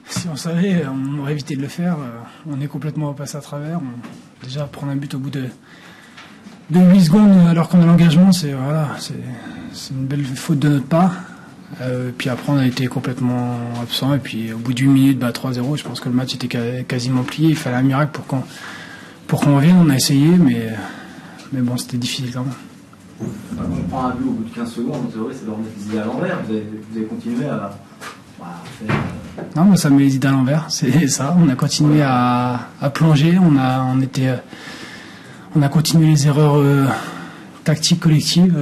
Si on savait, on aurait évité de le faire. On est complètement repassé à travers. Déjà, prendre un but au bout de 8 secondes alors qu'on a l'engagement, c'est une belle faute de notre part. Puis après, on a été complètement absent. Et puis au bout de 8 minutes, 3-0, je pense que le match était quasiment plié. Il fallait un miracle pour qu'on revienne. On a essayé, mais bon, c'était difficile quand même. On prend un but au bout de 15 secondes, c'est vrai, c'est de remettre les idées à l'envers. Vous avez continué à faire... Non, mais ça met les idées à l'envers, c'est ça. On a continué à plonger, on a continué les erreurs tactiques collectives,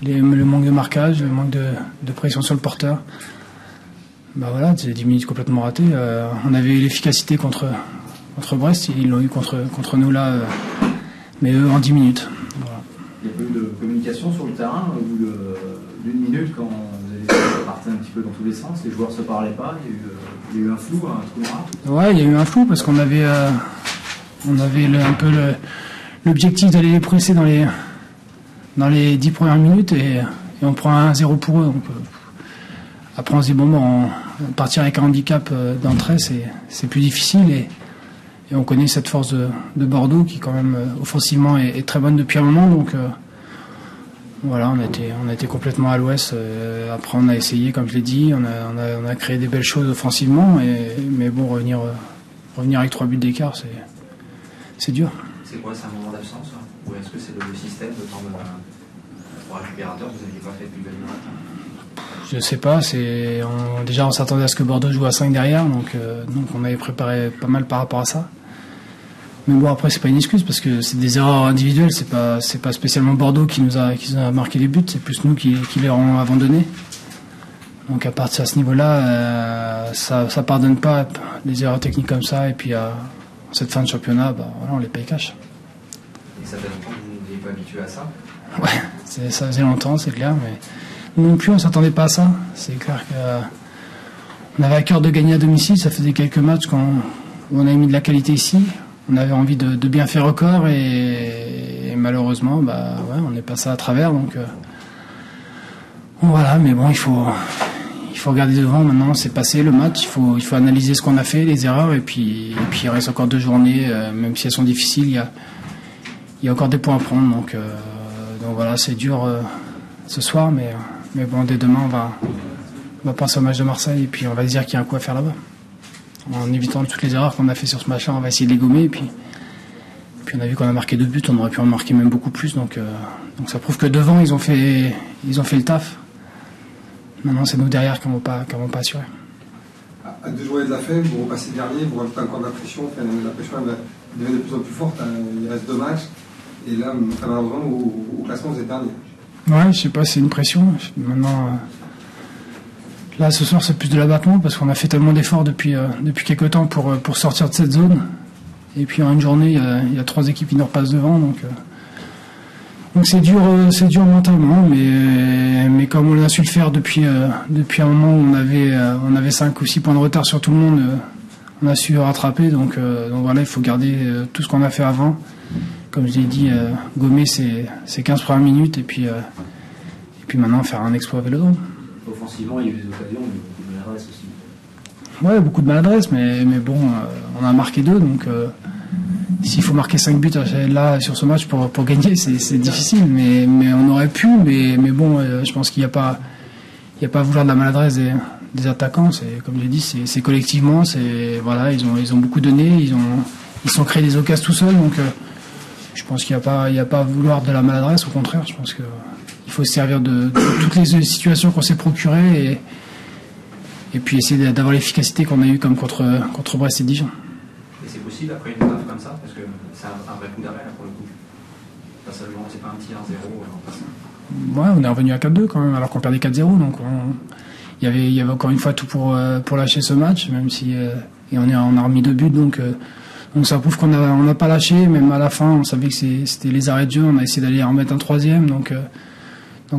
le manque de marquage, le manque de pression sur le porteur. Voilà, c'est 10 minutes complètement ratées. On avait eu l'efficacité contre Brest, ils l'ont eu contre nous là, mais eux en 10 minutes. Voilà. Il n'y a pas eu de communication sur le terrain au bout d'une minute quand vous avez parti un petit peu dans tous les sens, les joueurs ne se parlaient pas, il y a eu un flou, un trou noir. Ouais, il y a eu un flou parce qu'on avait, un peu l'objectif d'aller les presser dans les 10 premières minutes et on prend un 0 pour eux. Donc, après on se dit partir avec un handicap d'entrée c'est plus difficile et on connaît cette force de Bordeaux qui quand même offensivement est très bonne depuis un moment, donc voilà, on a été complètement à l'ouest. Après on a essayé, comme je l'ai dit, on a créé des belles choses offensivement, mais bon, revenir avec 3 buts d'écart, c'est dur. C'est quoi, c'est un moment d'absence ou est-ce que c'est le système de temps pour récupérateur que vous n'aviez pas fait depuis le matin? Je sais pas, déjà on s'attendait à ce que Bordeaux joue à 5 derrière, donc on avait préparé pas mal par rapport à ça. Mais bon, après c'est pas une excuse parce que c'est des erreurs individuelles, c'est pas spécialement Bordeaux qui nous a marqué les buts, c'est plus nous qui les aurons abandonnés. Donc à partir de ce niveau-là, ça pardonne pas les erreurs techniques comme ça, et puis à cette fin de championnat, voilà, on les paye cash. Et ça fait longtemps que vous n'étiez pas habitué à ça? Ouais, ça faisait longtemps, c'est clair, mais non plus on s'attendait pas à ça. C'est clair qu'on avait à cœur de gagner à domicile, ça faisait quelques matchs où on avait mis de la qualité ici. On avait envie de bien faire record et malheureusement, on est passé à travers. Donc voilà, mais bon, il faut regarder devant. Maintenant, c'est passé le match. Il faut analyser ce qu'on a fait, les erreurs, et puis il reste encore 2 journées, même si elles sont difficiles. Il y a encore des points à prendre. Donc voilà, c'est dur ce soir, mais bon, dès demain, on va passer au match de Marseille et puis on va se dire qu'il y a un coup à faire là-bas. En évitant toutes les erreurs qu'on a fait sur ce match-là, on va essayer de les gommer. Et puis on a vu qu'on a marqué 2 buts, on aurait pu en marquer même beaucoup plus. Donc ça prouve que devant, ils ont fait le taf. Maintenant, c'est nous derrière qui n'avons pas assuré. À 2 journées de la fin, vous repassez dernier, vous rajoutez encore de la pression. La pression devient de plus en plus forte. Il reste 2 matchs. Et là, malheureusement, au classement, vous êtes dernier. Ouais, je sais pas, c'est une pression. Maintenant, là, ce soir, c'est plus de l'abattement parce qu'on a fait tellement d'efforts depuis quelques temps pour sortir de cette zone. Et puis en une journée, il y a 3 équipes qui nous repassent devant, donc c'est dur mentalement, mais comme on a su le faire depuis un moment où on avait 5 ou 6 points de retard sur tout le monde, on a su rattraper. Donc voilà, il faut garder tout ce qu'on a fait avant. Comme je l'ai dit, gommer c'est 15 premières minutes et puis maintenant faire un exploit à Vélodrome. Offensivement, il y a eu des occasions, mais beaucoup de maladresse aussi. Ouais, beaucoup de maladresse, mais bon, on a marqué 2, donc s'il faut marquer 5 buts là sur ce match pour gagner, c'est difficile, mais on aurait pu, mais bon, je pense qu'il n'y a pas à vouloir de la maladresse des attaquants. C'est comme j'ai dit, c'est collectivement, voilà, ils ont beaucoup donné, ils sont créés des occasions tout seuls, donc je pense qu'il n'y a pas à vouloir de la maladresse. Au contraire, je pense que il faut se servir de toutes les situations qu'on s'est procurées et puis essayer d'avoir l'efficacité qu'on a eue comme contre Brest et Dijon. Et c'est possible après une taf comme ça, parce que c'est un vrai coup d'arrêt là pour le coup. Pas seulement, c'est pas un petit 1-0 en passant. Ouais, on est revenu à 4-2 quand même, alors qu'on perdait 4-0, donc il y avait encore une fois tout pour lâcher ce match, même si et on a remis 2 buts, donc ça prouve qu'on n'a pas lâché. Même à la fin, on savait que c'était les arrêts de jeu, on a essayé d'aller en mettre un 3e, donc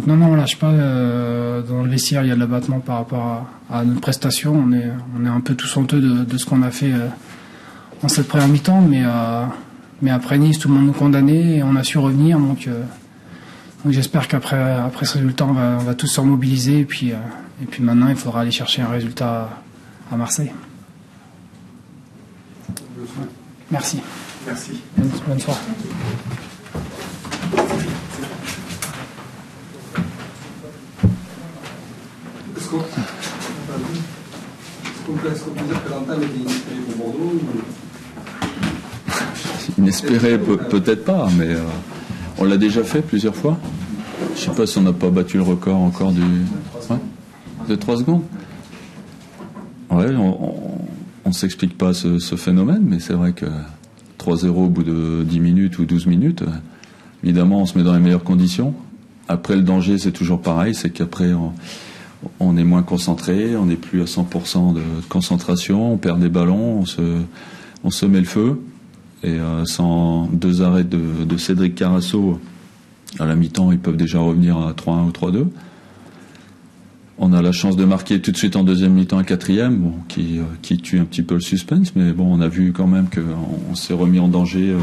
non, on lâche pas. Dans le vestiaire, il y a de l'abattement par rapport à notre prestation. On est un peu tous honteux de ce qu'on a fait en cette première mi-temps, mais après Nice, tout le monde nous condamnait et on a su revenir. Donc j'espère qu'après ce résultat, on va tous se remobiliser. Et puis maintenant, il faudra aller chercher un résultat à Marseille. Merci. Merci. Bonne soirée. Est-ce qu'on peut dire que l'entame était inespérée pour Bordeaux Inespérée, peut-être pas, mais on l'a déjà fait plusieurs fois. Je sais pas si on n'a pas battu le record encore de 3 secondes. Ouais, on ne s'explique pas ce phénomène, mais c'est vrai que 3-0 au bout de 10 minutes ou 12 minutes, évidemment, on se met dans les meilleures conditions. Après, le danger, c'est toujours pareil, c'est qu'après, on est moins concentré, on n'est plus à 100% de concentration, on perd des ballons, on se met le feu. Et sans 2 arrêts de Cédric Carasso, à la mi-temps, ils peuvent déjà revenir à 3-1 ou 3-2. On a la chance de marquer tout de suite en deuxième mi-temps un 4e, bon, qui tue un petit peu le suspense, mais bon, on a vu quand même qu'on s'est remis en danger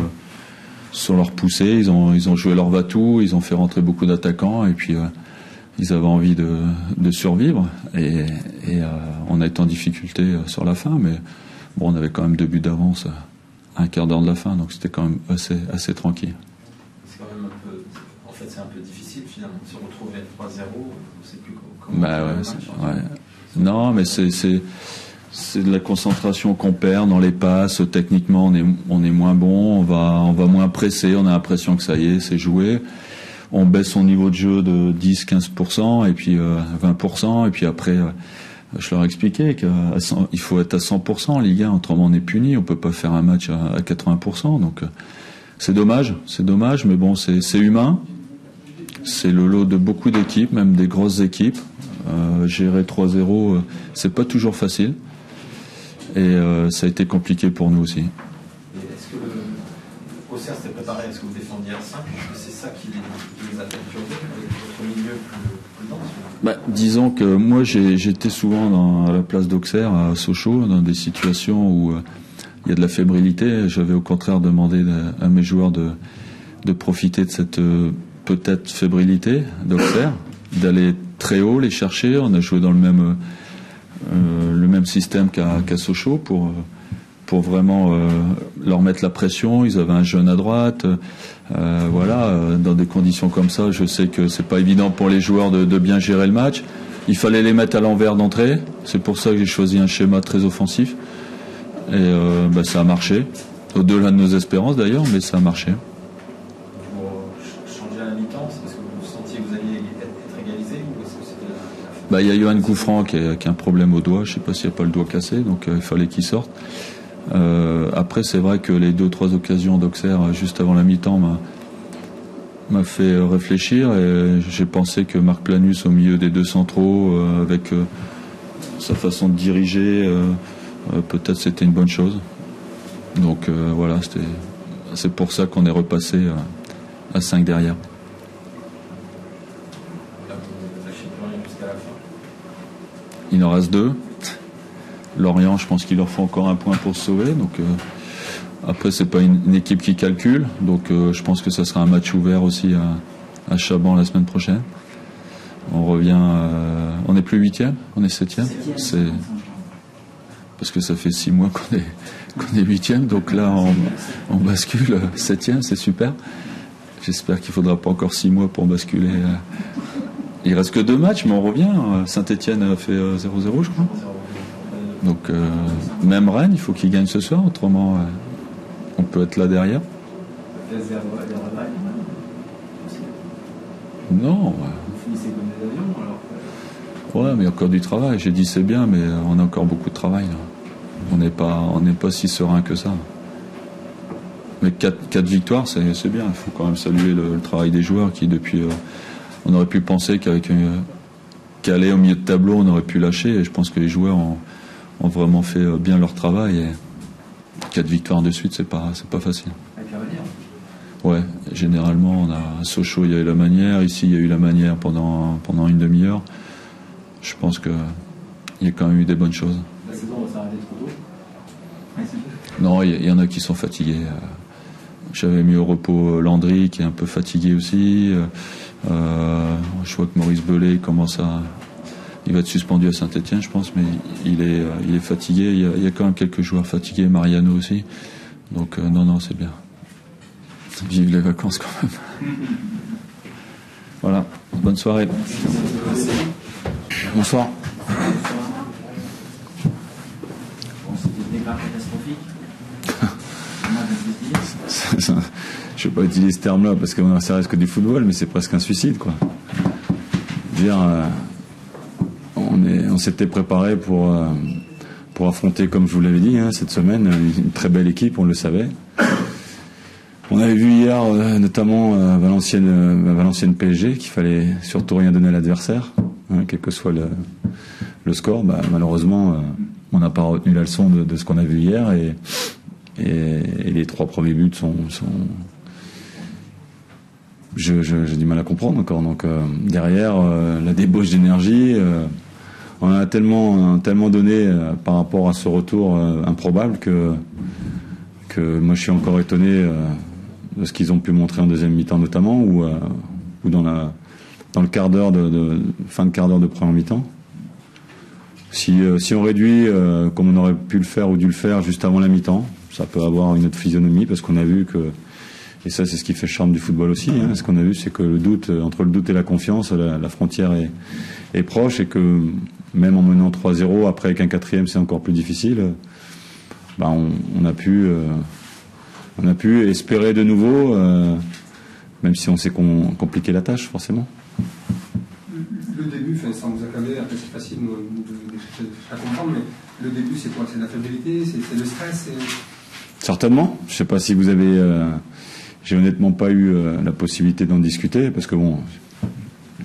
sur leur poussée. Ils ont joué leur va-tout, ils ont fait rentrer beaucoup d'attaquants, et puis ils avaient envie de survivre, et on a été en difficulté sur la fin, mais bon, on avait quand même 2 buts d'avance à un quart d'heure de la fin, donc c'était quand même assez tranquille. C'est quand même un peu, en fait, c'est un peu difficile finalement de se retrouver à 3-0. On sait plus comment. Bah ouais. Non, mais c'est de la concentration qu'on perd dans les passes. Techniquement, on est moins bon, on va moins presser. On a l'impression que ça y est, c'est joué. On baisse son niveau de jeu de 10-15%, et puis 20%, et puis après. Je leur ai expliqué qu'il faut être à 100% en Ligue 1, autrement on est puni, on peut pas faire un match à 80%, donc c'est dommage, mais bon, c'est humain, c'est le lot de beaucoup d'équipes, même des grosses équipes. Gérer 3-0, c'est pas toujours facile, et ça a été compliqué pour nous aussi. Est-ce que Auxerre s'était préparé à ce que vous défendiez à 5? Est-ce que c'est ça qui les a perturbés, avec votre milieu plus dense? Disons que moi j'étais souvent à la place d'Auxerre à Sochaux dans des situations où il y a de la fébrilité. J'avais au contraire demandé à mes joueurs de profiter de cette peut-être fébrilité d'Auxerre, d'aller très haut les chercher. On a joué dans le même système qu'à Sochaux pour vraiment leur mettre la pression. Ils avaient un jeune à droite. Dans des conditions comme ça, je sais que c'est pas évident pour les joueurs de bien gérer le match. Il fallait les mettre à l'envers d'entrée. C'est pour ça que j'ai choisi un schéma très offensif. Et ça a marché. Au-delà de nos espérances d'ailleurs, mais ça a marché. Vous changez à la mi-temps, c'est parce que vous sentiez que vous alliez être égalisé, ou est-ce que c'était Il y a Yohan Gouffran qui a un problème au doigt. Je sais pas s'il n'y a pas le doigt cassé, donc il fallait qu'il sorte. Après, c'est vrai que les 2-3 occasions d'Auxerre juste avant la mi-temps m'a fait réfléchir, et j'ai pensé que Marc Planus au milieu des 2 centraux, avec sa façon de diriger, peut-être c'était une bonne chose. Donc c'est pour ça qu'on est repassé à 5 derrière. Là, vous lâchez plus rien jusqu'à la fin. Il en reste 2. Lorient, je pense qu'il leur faut encore un point pour se sauver. Donc après, c'est pas une équipe qui calcule. Donc je pense que ça sera un match ouvert aussi à Chaban la semaine prochaine. On revient. On n'est plus 8e, on est 7e. C'est parce que ça fait 6 mois qu'on est 8e. Donc là, on bascule 7e, c'est super. J'espère qu'il faudra pas encore 6 mois pour basculer. Il reste que 2 matchs, mais on revient. Saint-Étienne a fait 0-0, je crois. Donc même Rennes, il faut qu'il gagne ce soir, autrement on peut être là derrière. Non. Vous finissez comme des avions alors. Ouais, mais il y a encore du travail. J'ai dit c'est bien, mais on a encore beaucoup de travail. Là. On n'est pas si serein que ça. Mais 4 victoires, c'est bien. Il faut quand même saluer le travail des joueurs qui depuis. On aurait pu penser qu'aller au milieu de tableau, on aurait pu lâcher. Et je pense que les joueurs ont vraiment fait bien leur travail, et 4 victoires de suite, c'est pas facile. Avec la manière. Ouais, généralement à Sochaux il y a eu la manière, ici il y a eu la manière pendant une demi-heure. Je pense que il y a quand même eu des bonnes choses. La saison va s'arrêter trop tôt. Non, il y en a qui sont fatigués. J'avais mis au repos Landry qui est un peu fatigué aussi. Je vois que Maurice Belay il va être suspendu à Saint-Etienne, je pense, mais il est fatigué. Il y a quand même quelques joueurs fatigués, Mariano aussi. Donc non, c'est bien. Vive les vacances quand même. Voilà, bonne soirée. Bonsoir. C'était pas catastrophique. Je ne vais pas utiliser ce terme-là parce que ça reste que du football, mais c'est presque un suicide, quoi. Je veux dire, on s'était préparé pour affronter, comme je vous l'avais dit, cette semaine, une très belle équipe, on le savait. On avait vu hier, notamment Valenciennes PSG, qu'il fallait surtout rien donner à l'adversaire, quel que soit le score. Malheureusement, on n'a pas retenu la leçon de ce qu'on a vu hier, et les 3 premiers buts sont j'ai du mal à comprendre encore. Donc derrière, la débauche d'énergie, on a tellement donné par rapport à ce retour improbable que moi je suis encore étonné de ce qu'ils ont pu montrer en deuxième mi-temps notamment, ou dans le quart d'heure fin de quart d'heure de première mi-temps. Si on réduit comme on aurait pu le faire ou dû le faire juste avant la mi-temps, ça peut avoir une autre physionomie, parce qu'on a vu que, et ça c'est ce qui fait le charme du football aussi, ce qu'on a vu, c'est que entre le doute et la confiance, la frontière est proche, et que même en menant 3-0, après avec un 4e c'est encore plus difficile. On a pu espérer de nouveau, même si on sait qu'on compliquait la tâche, forcément. Le début, sans vous accabler, après c'est facile à comprendre, mais le début c'est quoi? C'est la fébrilité, c'est le stress, Certainement. Je ne sais pas si vous avez... j'ai honnêtement pas eu la possibilité d'en discuter, parce que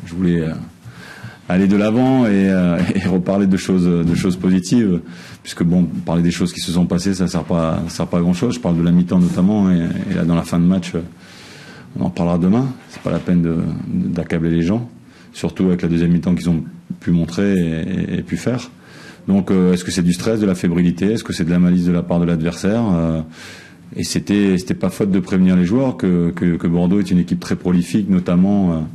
je voulais aller de l'avant et reparler de choses positives, puisque parler des choses qui se sont passées, ça sert pas à grand chose. Je parle de la mi-temps notamment, et là dans la fin de match, on en parlera demain. C'est pas la peine d'accabler les gens, surtout avec la deuxième mi-temps qu'ils ont pu montrer et pu faire. Donc est-ce que c'est du stress, de la fébrilité, est-ce que c'est de la malice de la part de l'adversaire? Et c'était pas faute de prévenir les joueurs que Bordeaux est une équipe très prolifique, notamment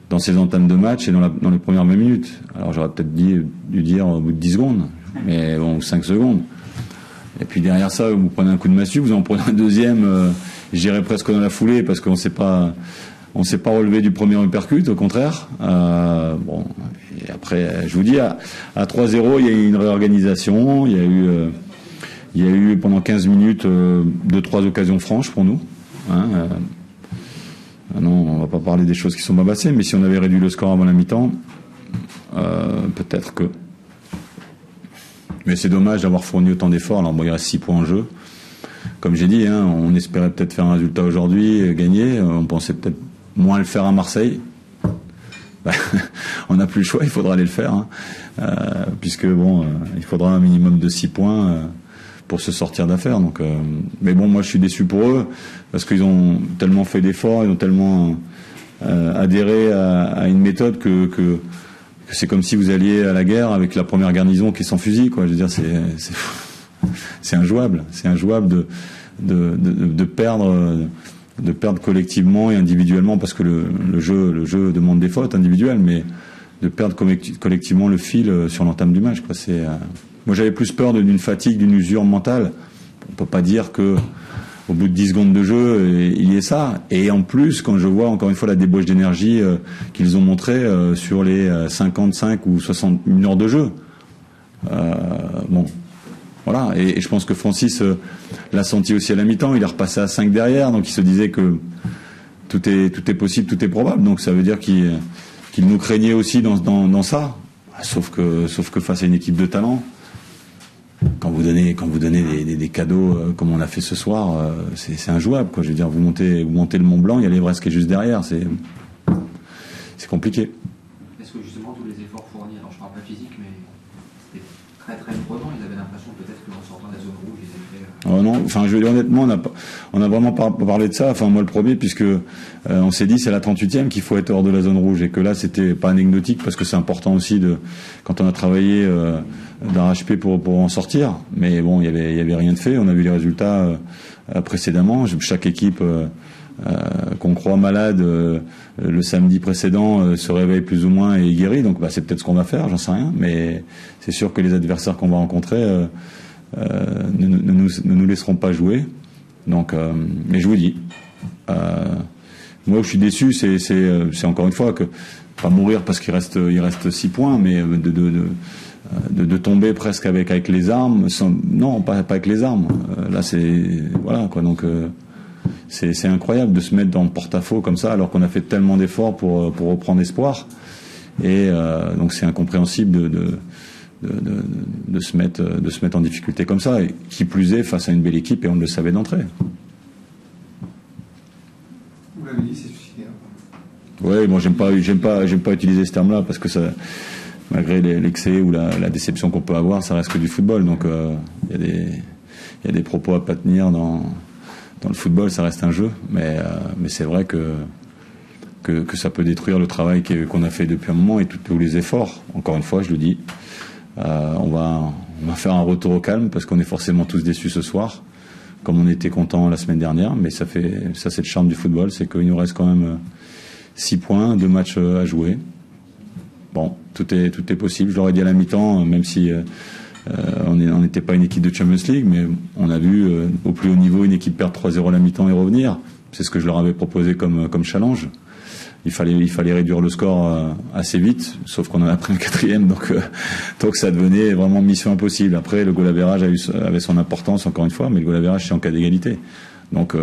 dans ses entames de match et dans les premières 20 minutes. Alors j'aurais peut-être dû dire au bout de 10 secondes, mais 5 secondes. Et puis derrière ça, vous prenez un coup de massue, vous en prenez un deuxième, j'irais presque dans la foulée, parce qu'on s'est pas relevé du premier uppercut, au contraire. Et après, je vous dis, à 3-0, il y a eu une réorganisation, il y a eu pendant 15 minutes 2-3 occasions franches pour nous. Non, on va pas parler des choses qui sont pas passées, mais si on avait réduit le score avant la mi-temps, peut-être que... Mais c'est dommage d'avoir fourni autant d'efforts. Alors il reste 6 points en jeu. Comme j'ai dit, on espérait peut-être faire un résultat aujourd'hui, gagner. On pensait peut-être moins le faire à Marseille. On n'a plus le choix, il faudra aller le faire, puisque il faudra un minimum de 6 points pour se sortir d'affaire. Donc, mais moi je suis déçu pour eux, parce qu'ils ont tellement fait d'efforts, ils ont tellement adhéré à une méthode que c'est comme si vous alliez à la guerre avec la première garnison qui est sans fusil, quoi. Je veux dire, c'est injouable, de perdre collectivement et individuellement, parce que le jeu demande des fautes individuelles, mais de perdre collectivement le fil sur l'entame du match, quoi. Moi j'avais plus peur d'une fatigue, d'une usure mentale. On peut pas dire que au bout de 10 secondes de jeu, il y ait ça. Et en plus, quand je vois encore une fois la débauche d'énergie qu'ils ont montré sur les 55 ou 61 heures de jeu. Voilà. Et je pense que Francis l'a senti aussi à la mi-temps. Il est repassé à 5 derrière, donc il se disait que tout est possible, tout est probable. Donc ça veut dire qu'il nous craignait aussi dans ça. Sauf que face à une équipe de talent, quand vous donnez des cadeaux comme on a fait ce soir, c'est injouable, quoi. Je veux dire, vous montez le Mont Blanc, il y a l'Everest qui est juste derrière, c'est compliqué. Est-ce que justement tous les efforts fournis, alors je parle pas physique, mais c'était très très prenant, ils avaient l'impression peut-être qu'en sortant de la zone rouge, ils étaient... non, enfin je veux dire honnêtement, on a vraiment pas parlé de ça, enfin moi le premier, puisque on s'est dit c'est la 38e qu'il faut être hors de la zone rouge, et que là c'était pas anecdotique, parce que c'est important aussi quand on a travaillé d'arrache-pied pour en sortir, mais il y avait rien de fait. On a vu les résultats précédemment. Chaque équipe qu'on croit malade le samedi précédent se réveille plus ou moins et est guéri. Donc c'est peut-être ce qu'on va faire, j'en sais rien. Mais c'est sûr que les adversaires qu'on va rencontrer ne nous laisseront pas jouer. Donc, mais je vous dis, moi où je suis déçu, c'est encore une fois que pas mourir parce qu'il reste 6 points, mais de tomber presque avec les armes. Non, pas avec les armes. Là, voilà quoi. Donc c'est incroyable de se mettre dans le porte-à-faux comme ça, alors qu'on a fait tellement d'efforts pour reprendre espoir. Et donc c'est incompréhensible de se mettre en difficulté comme ça, et qui plus est face à une belle équipe, et on le savait d'entrée. Vous l'avez dit, c'est suicidaire. Oui, bon, j'aime pas utiliser ce terme-là parce que ça, malgré l'excès ou la déception qu'on peut avoir, ça reste que du football. Donc il y a des propos à pas tenir dans le football, ça reste un jeu, mais c'est vrai que ça peut détruire le travail qu'on a fait depuis un moment et tous les efforts. Encore une fois, je le dis, on va faire un retour au calme parce qu'on est forcément tous déçus ce soir, comme on était contents la semaine dernière. Mais ça c'est le charme du football, c'est qu'il nous reste quand même 6 points, 2 matchs à jouer. Bon, tout est possible. Je l'aurais dit à la mi-temps, même si on n'était pas une équipe de Champions League, mais on a vu au plus haut niveau une équipe perdre 3-0 à la mi-temps et revenir. C'est ce que je leur avais proposé comme challenge. Il fallait réduire le score assez vite, sauf qu'on en a pris un 4e, donc ça devenait vraiment mission impossible. Après, le goal average avait son importance, encore une fois, mais le goal average c'est en cas d'égalité. Donc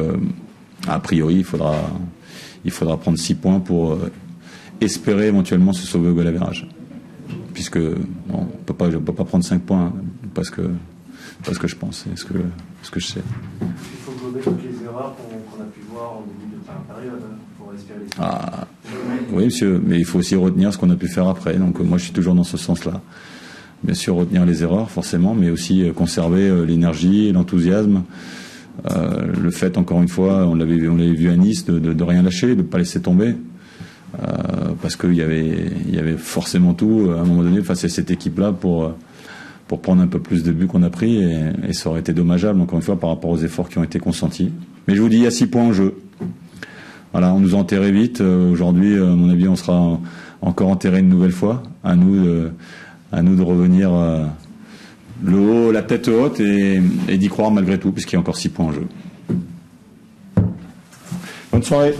a priori il faudra prendre 6 points pour espérer éventuellement se sauver au goal average, puisque on peut pas prendre 5 points parce que je pense, c'est ce que je sais. Il faut glober toutes les erreurs qu'on a pu voir au début de la période pour espérer les oui, monsieur, mais il faut aussi retenir ce qu'on a pu faire après. Donc moi, je suis toujours dans ce sens-là. Bien sûr, retenir les erreurs, forcément, mais aussi conserver l'énergie, l'enthousiasme. Le fait, encore une fois, on l'avait vu à Nice, de rien lâcher, de ne pas laisser tomber. Parce qu'il y avait forcément tout, à un moment donné, face à cette équipe-là, pour prendre un peu plus de buts qu'on a pris, et ça aurait été dommageable, encore une fois, par rapport aux efforts qui ont été consentis. Mais je vous dis, il y a 6 points en jeu. Voilà, on nous a enterrés vite. Aujourd'hui, à mon avis, on sera encore enterrés une nouvelle fois. À nous de revenir la tête haute et d'y croire malgré tout, puisqu'il y a encore 6 points en jeu. Bonne soirée.